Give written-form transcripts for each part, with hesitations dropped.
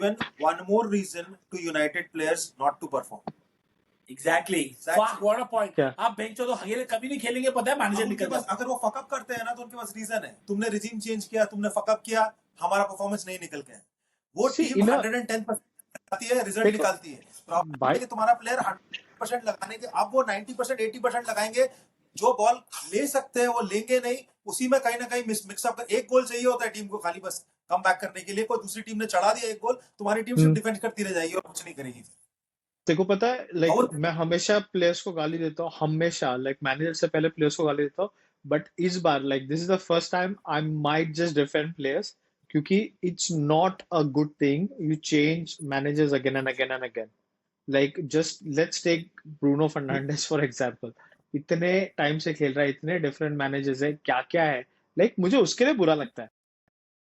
given one more reason to United players not to perform. Exactly. Fuck, what a point. क्या? आप bench हो तो अकेले कभी नहीं खेलेंगे, पता है मैनेजर उनके निकल पास जाता है। अगर वो फकअप करते हैं ना तो उनके पास रीजन है। तुमने रिजीम चेंज किया, तुमने फकअप किया, हमारा परफॉर्मेंस नहीं निकल के है। वो See, टीम 110% आती है, रिजल्ट देखो, निकालती है। प्रॉब्लम भाई- है कि तुम्हारा प्लेयर 100% लगाने के, अब वो 90% 80% लगाएंगे। जो बॉल ले सकते हैं वो लेंगे नहीं, उसी में कहीं ना कहीं मिक्सअप कर। एक गोल चाहिए होता है टीम को खाली बस कम बैक करने के लिए। कोई दूसरी टीम ने चढ़ा दिया एक गोल, तुम्हारी टीम सिर्फ डिफेंड करती रह जाएगी और कुछ नहीं करेगी। तेको पता है, और- लाइक मैं हमेशा प्लेयर्स को गाली देता हूँ, हमेशा, लाइक मैनेजर से पहले प्लेयर्स को गाली देता हूँ, बट इस बार like this is the first time I might just defend players, क्योंकि it's not a good thing you change managers again and again and again. Like just let's take Bruno Fernandes for example, इतने time से खेल रहा है, इतने different managers है, क्या क्या है, लाइक मुझे उसके लिए बुरा लगता है,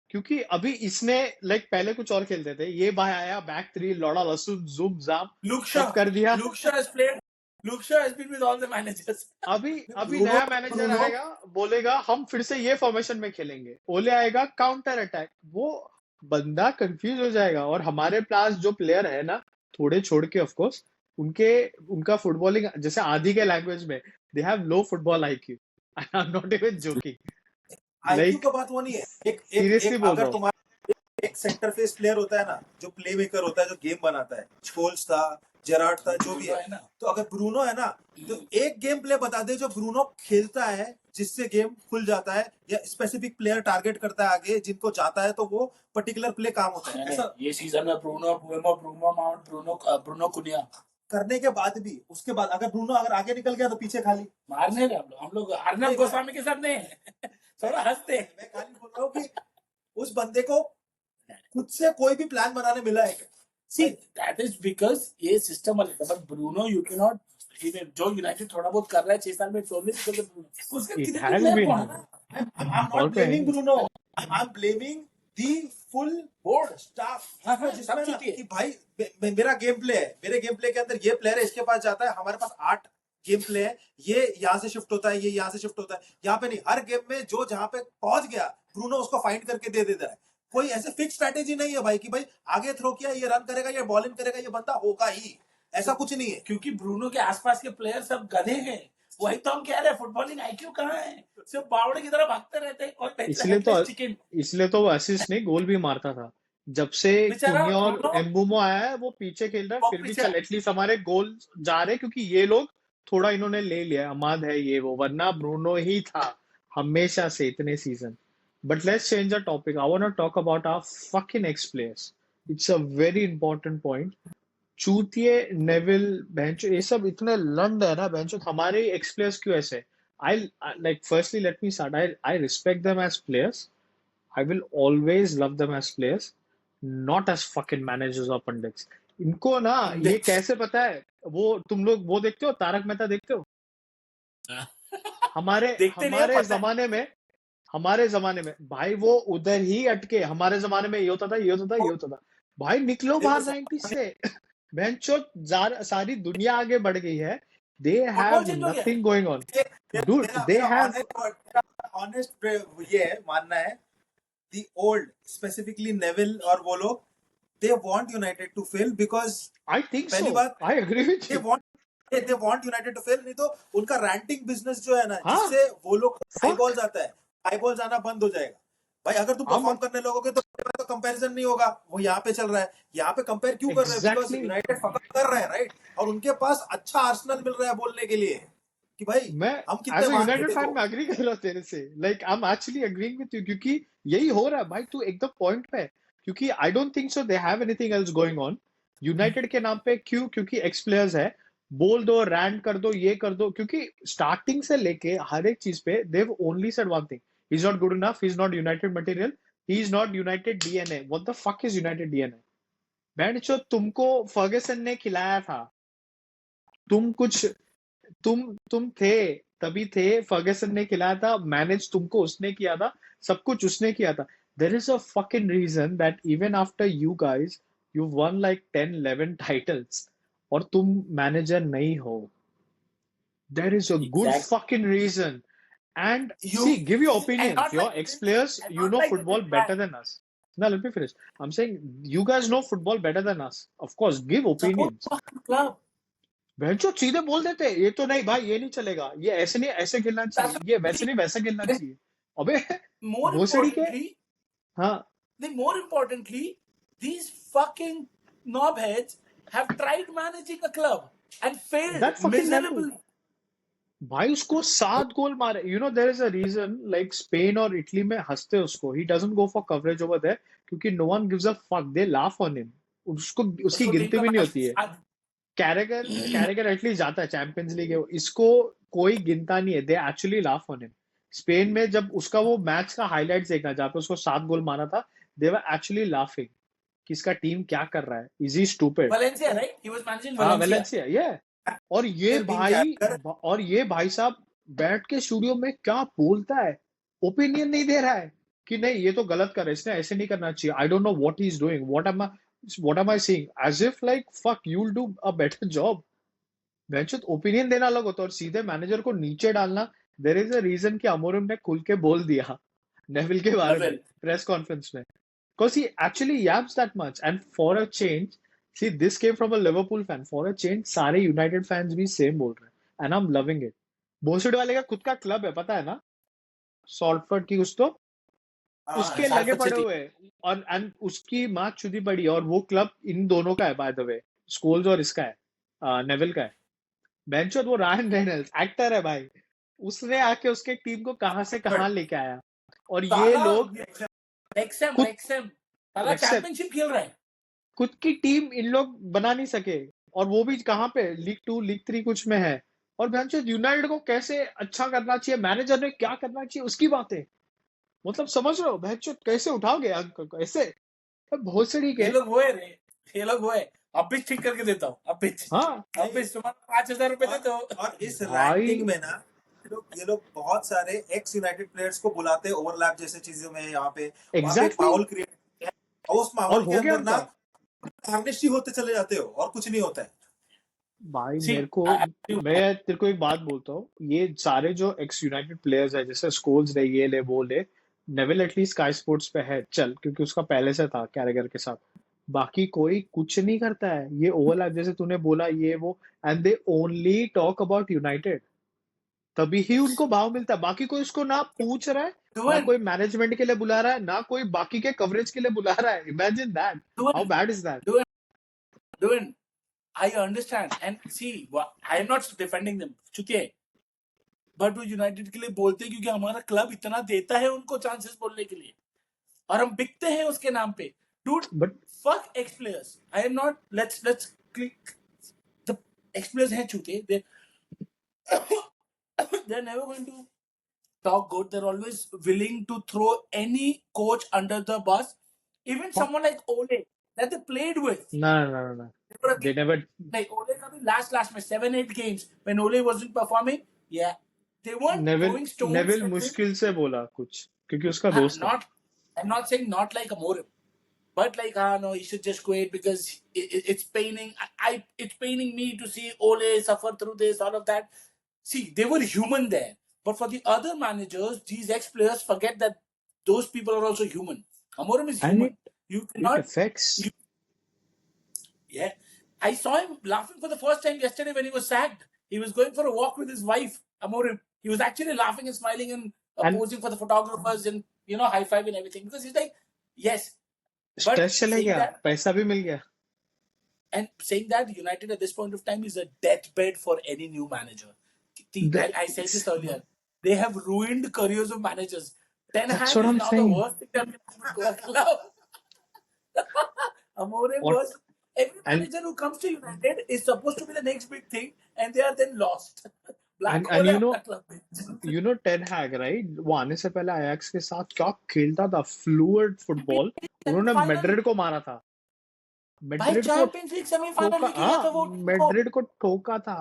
क्योंकि अभी इसने लाइक पहले कुछ और खेलते थे, ये भाई आया बैक थ्री लौड़ा लसून जुम जाम Luke सब Shaw कर दिया। Luke Shaw has played. Luke Shaw has been with all the managers. अभी ब्रूनो- नया मैनेजर ब्रूनो- आएगा, बोलेगा हम फिर से ये फॉर्मेशन में खेलेंगे, ओले आएगा काउंटर अटैक, वो बंदा कंफ्यूज हो जाएगा। और हमारे पास जो प्लेयर है ना, थोड़े छोड़ के ऑफ कोर्स, उनका फुटबॉलिंग जैसे आदि के लैंग्वेज में, they have low football IQ. I am not even joking, IQ का बात वो नहीं है। Seriously बोल रहा अगर हूँ। तुम्हारा एक सेंटर फेस प्लेयर होता है ना, जो प्ले मेकर होता है, जो गेम बनाता है, स्कोल्स था, जेरार्ड था, जो भी है, तो अगर ब्रूनो है ना, तो एक गेम प्ले बता दे जो ब्रूनो खेलता है जिससे गेम खुल जाता है, या स्पेसिफिक प्लेयर टारगेट करता है आगे जिनको जाता है, तो वो पर्टिकुलर प्ले काम होता है। ऐसा ये सीजन में ब्रूनो माउंट, ब्रूनो कुनिया करने के बाद भी, उसके बाद अगर ब्रूनो अगर आगे निकल गया तो पीछे खाली। मारने का हम लोग अर्नब गोस्वामी के साथ नहीं थोड़ा हंसते। मैं खाली बोल रहा हूँ कि उस बंदे को खुद से कोई भी प्लान बनाने मिला है क्या? See, that is because ये सिस्टम वाले था, but Bruno you cannot, जो यूनाइटेड थोड़ा बहुत कर रहा है 6 साल में, 24 साल में, उसका It कितने has player been. कौन है? I'm और not पे blaming है। Bruno. I'm blaming the full Board. staff. हाँ, हाँ, जिसमें सब ना चुकी है। कि भाई मेरा गेम प्ले है, मेरे गेम प्ले के अंदर ये प्लेयर है, इसके पास जाता है, हमारे पास 8 गेम प्ले है, ये यहाँ से शिफ्ट होता है, ये यहाँ से शिफ्ट होता है, यहाँ पे नहीं। हर गेम में जो जहाँ पे पहुंच गया, ब्रूनो उसको फाइंड करके दे देता है। कोई ऐसे फिक्स स्ट्रैटेजी नहीं है भाई कि भाई आगे थ्रो किया, ये रन करेगा, ये बॉलिंग करेगा, ये बंदा होगा ही, ऐसा कुछ नहीं है। क्योंकि ब्रूनो के आसपास के प्लेयर सब गधे हैं, वही तो हम कह रहे हैं, फुटबॉलिंग आईक्यू कहाँ है? सिर्फ बावड़े की तरह भागते रहते हैं और इसलिए तो वो असिस्ट नहीं, गोल भी मारता था। जब से बेचारा कुनिया और ब्रूनो- एम्बुमो आया है, वो पीछे खेल रहा है, वो फिर भी पीछे चल एटलीस्ट हमारे गोल जा रहे, क्योंकि ये लोग थोड़ा इन्होंने ले लिया, अमाद है ये वो, वरना ब्रूनो ही था हमेशा से इतने season. But let's change the topic, I want to talk about our fucking ex players. It's a very important point. चूतिए, नेविल, बेंचो, ये सब इतने लंड है ना बेंचो। हमारे एक्स प्लेयर्स क्यों ऐसे? I like, firstly let me start, I respect them as players. I will always love them as players, not as fucking managers or pundits. इनको ना ये कैसे पता है, वो तुम लोग वो देखते हो, तारक मेहता देखते हो? हमारे देखते नहीं हो, हमारे पता है। हमारे जमाने में भाई वो उधर ही अटके। हमारे जमाने में ये होता था, ये होता था, ये होता था। भाई निकलो बाहर 90s से। बेंचो सारी दुनिया आगे बढ़ गई है। They have change हो गया। nothing going on. Dude, they have honest ये है, मानना है, the old, specifically Neville और वो लोग, they want United to fail because I think पहली so. बात, I agree with they you. want United to fail। नहीं तो उनका रैंटिंग बिजनेस जो है ना, हाँ। जिससे वो लोग हाई Fuck. बॉल्स आता है, हाई बॉल्स आना बंद हो जाएगा। भाई अगर तुम परफॉर्म करने लगोगे तो कंपैरिजन नहीं होगा। वो यहाँ पे चल रहा है, यहाँ पे कंपेयर क्यों कर रहे हैं? Because Exactly. यूनाइटेड फकअप कर रहा है, राइट? और उनके पास अच्छा आर्सेनल मिल रहा है बोलने के लिए कि भाई मैं हम एज कितने अ मार यूनाइटेड देते फैन हो। में अग्री कर रहा हूँ तेरे से। Like I am actually agreeing with you, क्योंकि यही हो रहा है भाई। तू एकदम पॉइंट पे है, क्योंकि I don't think so they have anything else going on United के नाम पे। क्यों? क्योंकि एक्स प्लेयर्स है, बोल दो, रैंट कर दो, ये कर दो। क्योंकि स्टार्टिंग से लेके हर एक चीज पे they have only said one thing, he is not good enough, he is not United material, he is not United DNA. What the fuck is United DNA? बेंचो तुमको फर्गसन ने खिलाया था, तुम थे तभी थे, फर्गसन ने खिलाया था, मैनेज तुमको उसने किया था, सब कुछ उसने किया था। There is a fucking reason that even after you guys you won like 10-11 titles और तुम मैनेजर नहीं हो। There is a good Exactly. Fucking reason. And You- see, give your And opinions. not Your like ex players, and you not know like football this better guy. than us. No, let me finish. I'm saying you guys know football better than us. Of course, give Support opinions. fucking club. भैंचो सीधे बोल देते हैं, ये तो नहीं भाई, ये नहीं चलेगा, ये ऐसे नहीं ऐसे खेलना That's चाहिए, what ये I'm वैसे saying. नहीं वैसे खेलना चाहिए. अबे More भोसड़ी के. importantly, हाँ, more importantly, these fucking knobheads have tried managing a club and failed that fucking level. miserably. भाई उसको 7 गोल मारे. You know there is a reason like Spain और इटली में हंसते हैं उसको. He doesn't go for coverage over there क्योंकि no one gives a fuck. They laugh on him. उसको उसकी उसको गिनती टीम भी नहीं का होती है. कैरेगर एटलीस्ट जाता है चैंपियंस लीग. इसको कोई गिनता नहीं है. They actually laugh on him. Spain में जब उसका वो मैच का हाईलाइट्स देखा जहाँ पे उसको 7 गोल मारा था, दे वर एक्चुअली लाफिंग कि इसका टीम क्या कर रहा है. Is he stupid? Valencia, right? He was managing हाँ, Valencia. वेलेंसिया. ये और Being Carragher, ये भाई साहब बैठ के स्टूडियो में क्या बोलता है. ओपिनियन नहीं दे रहा है कि नहीं ये तो गलत कर रहा है, इसने ऐसे नहीं करना चाहिए. I don't know what he is doing. What am I seeing? As if like fuck you will do a better job. बेंचुत ओपिनियन देना अलग होता है और सीधे मैनेजर को नीचे डालना. देयर इज अ रीजन कि अमोरिम ने खुल के बोल दिया नेविल के बारे में Neville. प्रेस कॉन्फ्रेंस में, because he actually yaps that much. And for a change, see, this came from a Liverpool fan. For a change, सारे यूनाइटेड फैंस भी सेम बोल रहे हैं and I'm loving it. भोसड़ी वाले का खुद का क्लब है, पता है ना, सॉल्टफोर्ड की कुछ तो, उसके Salford लगे पड़े City. हुए हैं. और एंड उसकी माँ चुदी पड़ी. और वो क्लब इन दोनों का है बाय द वे, स्कोल्स और इसका है, नेविल का है. बेंचो वो रायन रेनल्ड्स एक्टर है भाई. उसने आके उसके टीम को कहां से कहां लेके आया. और ये साला लोग Wrexham, खुद Wrexham. साला Wrexham. चैंपियनशिप खेल रहा है. खुद की टीम इन लोग बना नहीं सके. और वो भी कहाँ पे, लीग 2 लीग 3 कुछ में है. और भैंचो यूनाइटेड को कैसे अच्छा करना चाहिए, मैनेजर ने क्या करना चाहिए, उसकी बात है. मतलब समझ रहे हो भैंचो कैसे उठाओगे अंक को ऐसे. भोसड़ी ये के. लोग वो है रे. ये लोग वो है. अब पिच ठीक करके देता हूँ. अब पिच. हाँ अब पिच तुम्हारा 5,000 रुपए दे दो. और इस भाई. रैंकिंग में ना ये लोग बहुत सारे एक्स यूनाइटेड प्लेयर्स को बुलाते हैं ओवरलैप जैसे चीजों में. यहाँ पे वहां पे एक एग्जैक्टली. माहौल क्रिएट किया है और उस और माहौल के हो गया अंदर ना उनका. टारनिश ही होते चले जाते हो और कुछ नहीं होता है. भाई See, मेरे को, I- मैं तेरे को एक बात बोलता हूँ. ये सारे जो एक्स यूनाइटेड प्लेयर्स है, जैसे स्कोल्स ने, ये ले वो ले, नेविल एटलीस्ट स्काई स्पोर्ट्स पे है चल, क्योंकि उसका पहले से था कैरेगर के साथ. बाकी कोई कुछ नहीं करता है. ये ओवरलैप जैसे तूने बोला ये वो, and they only talk about United. तभी ही उनको भाव मिलता है. बाकी कोई उसको ना पूछ रहा है, ना Duan, कोई मैनेजमेंट के लिए बुला रहा है, ना कोई बाकी के कवरेज के लिए बुला रहा है. Imagine that. How Duan, bad is that. Duan. I understand and see, I am not defending them. चुतिए. बट वो यूनाइटेड के लिए बोलते हैं क्योंकि हमारा क्लब इतना देता है उनको चांसेस बोलने के लिए और हम बिकते हैं उसके नाम पे. Dude, but fuck ex players. I am not. Let's click. The ex players हैं चूते. They're never going to talk good. They're always willing to throw any coach under the bus. Even someone like Ole that they played with. ना They were a they never. like Ole का भी last में 7-8 games when Ole wasn't performing. Yeah, they weren't throwing stones. Neville at him. मुश्किल से बोला कुछ क्योंकि उसका दोस्त है. I'm not saying not like Amorim, but like no, he should just quit because it's paining. It's paining me to see Ole suffer through this, all of that. See, they were human there, but for the other managers, these ex-players forget that those people are also human. Amorim is And human. You it cannot. affects. Yeah, I saw him laughing for the first time yesterday when he was sacked. He was going for a walk with his wife, Amorim. He was actually laughing and smiling and And- posing for the photographers and high five and everything because he's like, yes. But stress चले saying गया, that, पैसा भी मिल गया. and saying that United at this point of time is a deathbed for any new manager. I said this earlier. They have ruined careers of managers. Ten Hag That's is what I'm now saying. the worst thing that can happen to a club. Amorim What- was. Every manager who comes to United is supposed to be the next big thing, and they are then lost. Black And hole you है know- अपना club. You know Ten Hag, right? वो आने से पहले अयाक्स के साथ क्या खेलता था, फ्लूइड फुटबॉल. उन्होंने Semi-final- मैड्रिड को मारा था. भाई मैड्रिड को चैंपियंस लीग सेमीफाइनल ठोका. लेके गया था वो हाँ, टीम को. मैड्रिड को ठोका था.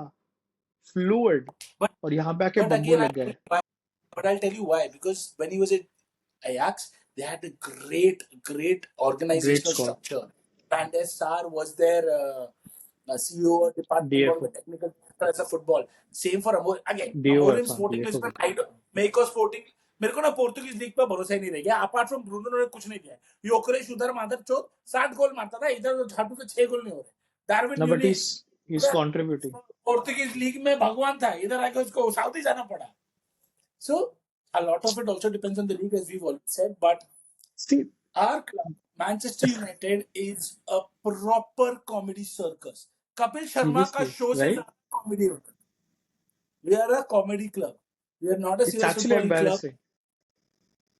फ्लूइड. But- और यहाँ पे आके But बब्बू again, लग गए. but I'll tell you why. Because when he was at Ajax, they had a great organizational squad. structure. Van der Sar was their CEO or department DFO. or the technical director as a football. Same for Amorim. Again, DO Amorim's था, sporting DFO. resume, Meiko's sporting मेरे को ना Portuguese league पर भरोसा ही नहीं रह गया। Apart from Bruno ने कुछ नहीं दिया। योकरेश उधर मादर चौथ 60 गोल मारता था, इधर तो झाटू से 6 गोल नहीं हो रहे। Darwin No, but newness he's contributing. Portuguese league में भगवान था, इधर आके उसको साउदी जाना पड़ा। So a lot of it also depends on the league, as we've already said. But See, our club, Manchester United, is a proper comedy circus. Kapil Sharma का seriously, show से right? ज्यादा comedy होता है. We are a comedy club. We are not a It's serious actually footballing club. embarrassing.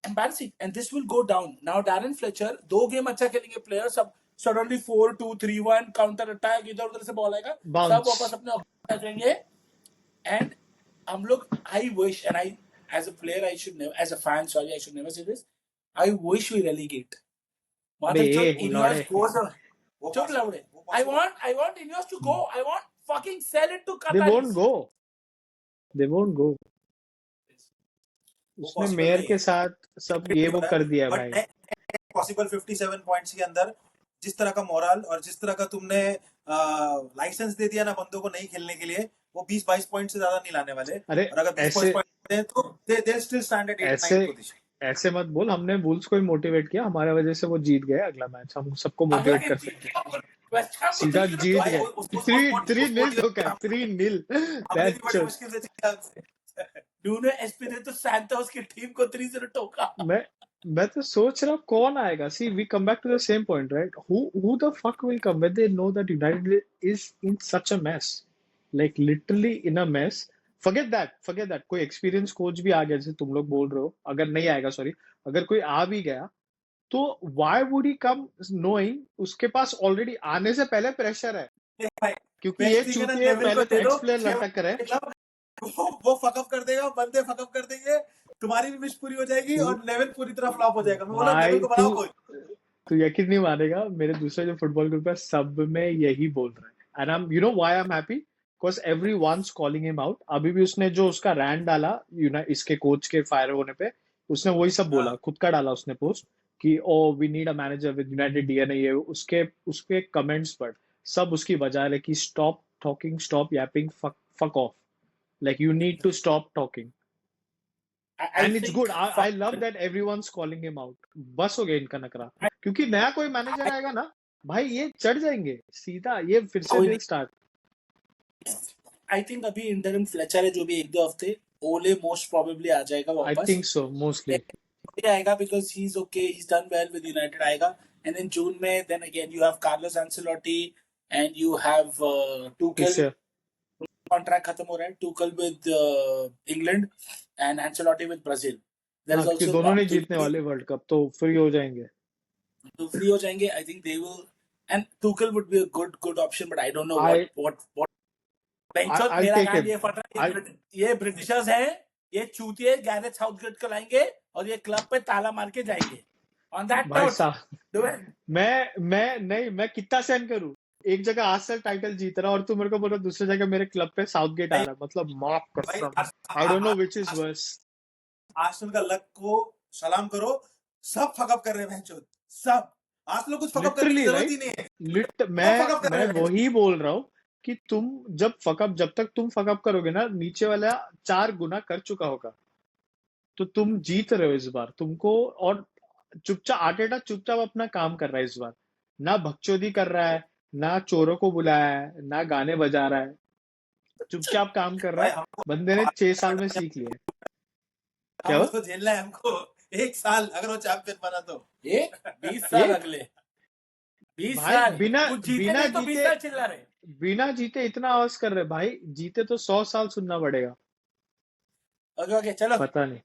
Embarrassing, and this will go down. Now Darren Fletcher 2 game अच्छा खेलेंगे players, सब suddenly 4-2-3-1 counter attack, इधर उधर से ball आएगा, सब Bounce. वापस अपने ऑफिस आ जाएंगे. And हम लोग, I wish, and I, as a player, I should never, as a fan, sorry, I should never say this. I wish we relegate. Mother bay, chod, Ineos लौड़े. goes. वो Chod possible- laude. वो I possible- want Ineos to go. I want fucking sell it to They Qatar. won't go. They won't go. वो उसने possible mayor नहीं के है। साथ सब ये वो कर दिया But भाई. पॉसिबल 57 पॉइंट्स के अंदर जिस तरह का मोरल और जिस तरह का तुमने लाइसेंस दे दिया ना बंदों को नहीं खेलने के लिए, वो 20-22 पॉइंट से ज्यादा नहीं लाने वाले। अरे और अगर 20 ऐसे पॉइंट हैं तो they still stand at 8th ऐसे 9th पोजीशन। ऐसे मत बोल. हमने वुल्स को ही मोटिवेट किया, हमारे वजह से वो जीत गए अगला मैच. हम सबको मोटिवेट कर सकते हैं. सीधा जीत भाई, गए. उस- उस- 3-0 उस- धोखा. 3-0. हमने भी बड़ी That's मुश्किल से जीता हमसे। Nuno Espirito तो Santos की टीम को 3-0 टोका. मैं तो सोच रहा हूँ कौन आएगा. See, we come back to the same point, right? Who the fuck will come when they know that United is in such a mess, like literally in a mess. Forget that. कोई experience coach भी आ गया जैसे तुम लोग बोल रहे हो. अगर नहीं आएगा, सॉरी, अगर कोई आ भी गया तो why would he come knowing उसके पास ऑलरेडी आने से पहले प्रेशर है, भाई, क्योंकि मैं ये ठीक है ना, चूतिए नेविल पहले को दे तो दो, एक्स प्लेयर छह लटक रहे. मतलब वो फकअप कर देगा, बंदे फकअप कर देंगे, तुम्हारी भी विश पूरी हो जाएगी और लेवल पूरी तरह फ्लॉप हो जाएगा। मैं बोला भाई नेविल को बनाओ कोच। तू यकीन नहीं मानेगा, मेरे दूसरे जो फुटबॉल ग्रुप है सब में यही बोल रहे हैं. And I you know why I am happy, because everyone's calling him out. अभी भी उसने जो उसका रैंट डाला इसके कोच के फायर होने पे, उसने वही सब बोला. हाँ। खुद का डाला उसने पोस्ट कि oh we need a manager with united DNA. ये उसके कमेंट्स पर सब उसकी वजह है कि stop talking, stop yapping, fuck off, like you need to stop talking. And it's good. I love that everyone's calling him out. बस हो गया इनका नखरा, क्योंकि नया कोई मैनेजर आएगा ना भाई, ये चढ़ जाएंगे सीधा. ये फिर से कोई विल नहीं. स्टार्ट. आई थिंक अभी इंटरिम फ्लेचर है जो भी 1-2 हफ्ते, ओले मोस्ट प्रोबेबली आ जाएगा आई वापस. Think so mostly. आएगा because he's okay, he's done well with United आएगा. And then जून में then again you have Carlos Ancelotti and you have Tuchel. Contract खत्म हो रहा है. Tuchel with England and Ancelotti with Brazil. There is कि also दोनों नहीं जीतने वाले वर्ल्ड कप, तो फ्री हो जाएंगे. तो फ्री हो जाएंगे. I think they will, and Tuchel would be a good option, but I don't know what बेंचोत I'll मेरा take कान him. ये फट रहा है. ये ब्रिटिशर्स हैं, ये चूतिए गैरेथ साउथगेट को लाएंगे और ये क्लब पे ताला मार के जाएंगे. On that भाई note, साहब, do it. मैं कितना सहन करूं. एक जगह आर्सेनल टाइटल जीत रहा और तू मेरे को बोल रहा दूसरी जगह मेरे क्लब पे साउथगेट आ रहा. मतलब माफ कसम. I don't know which is worse. Arsenal का लक को सलाम करो, सब फकअप कर रहे हैं बेंचोत, सब. आर्सेनल कुछ फकअप करने की Literally, जरूरत right? ही नहीं है. मैं वही बोल रहा हूँ कि तुम जब तक तुम फकअप करोगे ना, नीचे वाला 4 गुना कर चुका होगा. तो तुम जीत रहे हो इस बार. तुमको और चुपचाप अपना काम कर रहा है इस बार. ना भगचोदी कर रहा है, ना चोरों को बुलाया है, ना गाने बजा रहा है. चुपचाप काम कर रहा है. बंदे ने 6 साल में सीख लिया. क्या हम उसको झेलना है हमको 1 साल, अगर वो चैंपियन बना तो. 20 साल अगले 20 भाई, साल बिना कुछ जीते बिना नहीं तो 20 जीते साल चिल्ला रहे. बिना जीते इतना आवाज कर रहे भाई. जीते तो 100 साल सुनना पड़ेगा. ओके चलो. पता नहीं,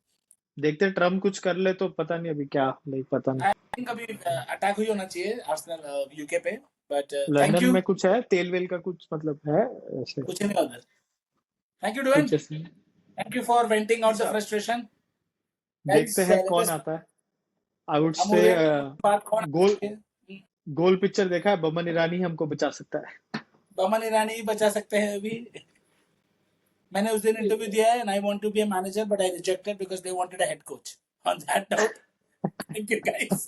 देखते ट्रम्प कुछ कर ले तो पता नहीं. अभी क्या नहीं पता नहीं. आई थिंक अभी अटैक हुई होना चाहिए आर्सेनल यूके पे, बट थैंक लंदन यू. में कुछ है, तेल वेल का कुछ मतलब है ऐसे कुछ नहीं उधर. Thank you Duane. कुछ ऐसे. Thank you for venting out the frustration. देखते हैं कौन आता है. आई वुड हम से बात कौन गोल पिक्चर देखा है. बमन ईरानी हमको बचा सकता है. बमन ईरानी ही बचा सकते हैं अभी. मैंने उस दिन इंटरव्यू दिया है and I want to be a manager but I rejected because they wanted a head coach. On that note, thank you guys.